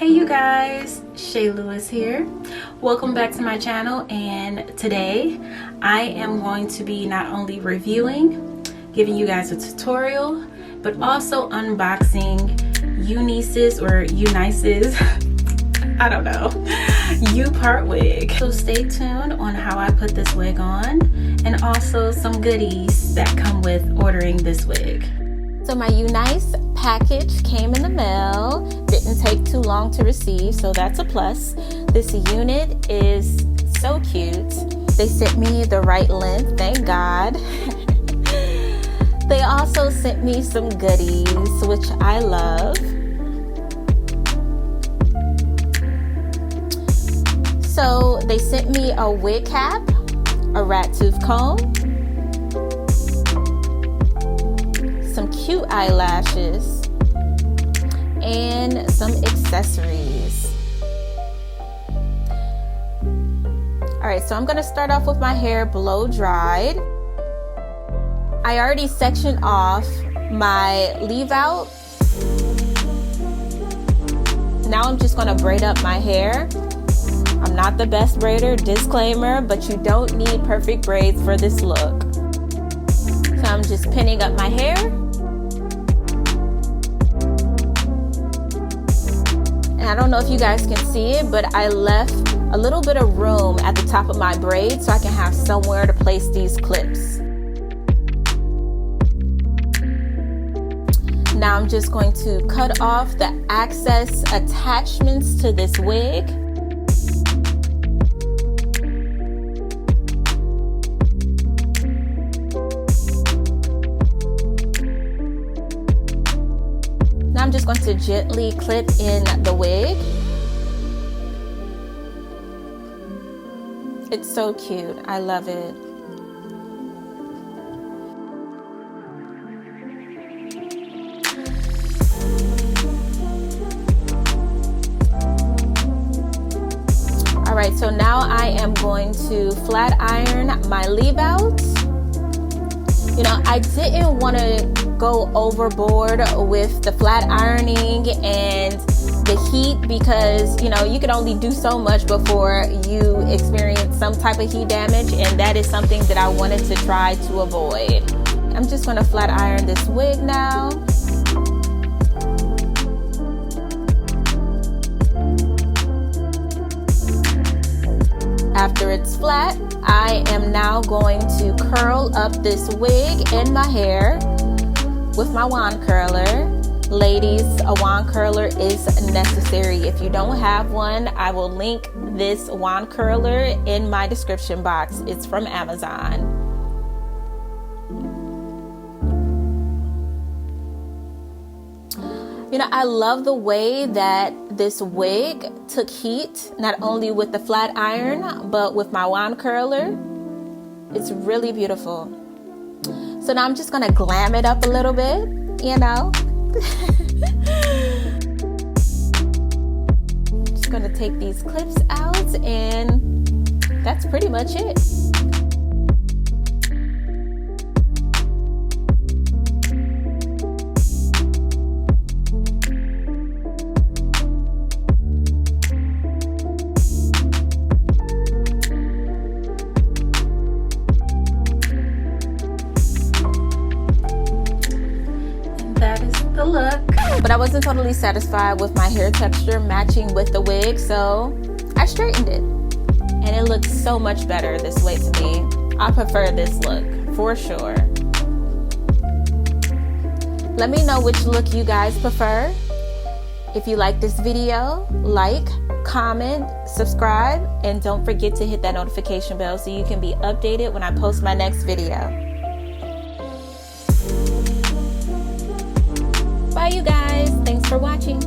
Hey you guys, Shay Lewis here. Welcome back to my channel, and today I am going to be not only reviewing, giving you guys a tutorial, but also unboxing UNice's or UNice's I don't know, U-part wig. So stay tuned on how I put this wig on, and also some goodies that come with ordering this wig. So my UNice package came in the mail. Didn't take too long to receive, so that's a plus. This unit is so cute. They sent me the right length, thank God. They also sent me some goodies, which I love. So they sent me a wig cap, a rat tooth comb, some cute eyelashes, and some accessories. Alright, so I'm going to start off with my hair blow dried. I already sectioned off my leave out. Now I'm just going to braid up my hair. I'm not the best braider, disclaimer, but you don't need perfect braids for this look. So I'm just pinning up my hair. And I don't know if you guys can see it, but I left a little bit of room at the top of my braid so I can have somewhere to place these clips. Now I'm just going to cut off the excess attachments to this wig. I'm just going to gently clip in the wig. It's so cute. I love it. All right, so now I am going to flat iron my leave out. You know, I didn't want to go overboard with the flat ironing and the heat because, you know, you can only do so much before you experience some type of heat damage, and that is something that I wanted to try to avoid. I'm just going to flat iron this wig now. After it's flat, I am now going to curl up this wig in my hair with my wand curler. Ladies, a wand curler is necessary. If you don't have one, I will link this wand curler in my description box. It's from Amazon. You know, I love the way that this wig took heat, not only with the flat iron, but with my wand curler. It's really beautiful. So now I'm just gonna glam it up a little bit, you know. Just gonna take these clips out, and that's pretty much it. That is the look. But I wasn't totally satisfied with my hair texture matching with the wig, so I straightened it. And it looks so much better this way to me. I prefer this look, for sure. Let me know which look you guys prefer. If you like this video, like, comment, subscribe, and don't forget to hit that notification bell so you can be updated when I post my next video. Bye you guys, thanks for watching.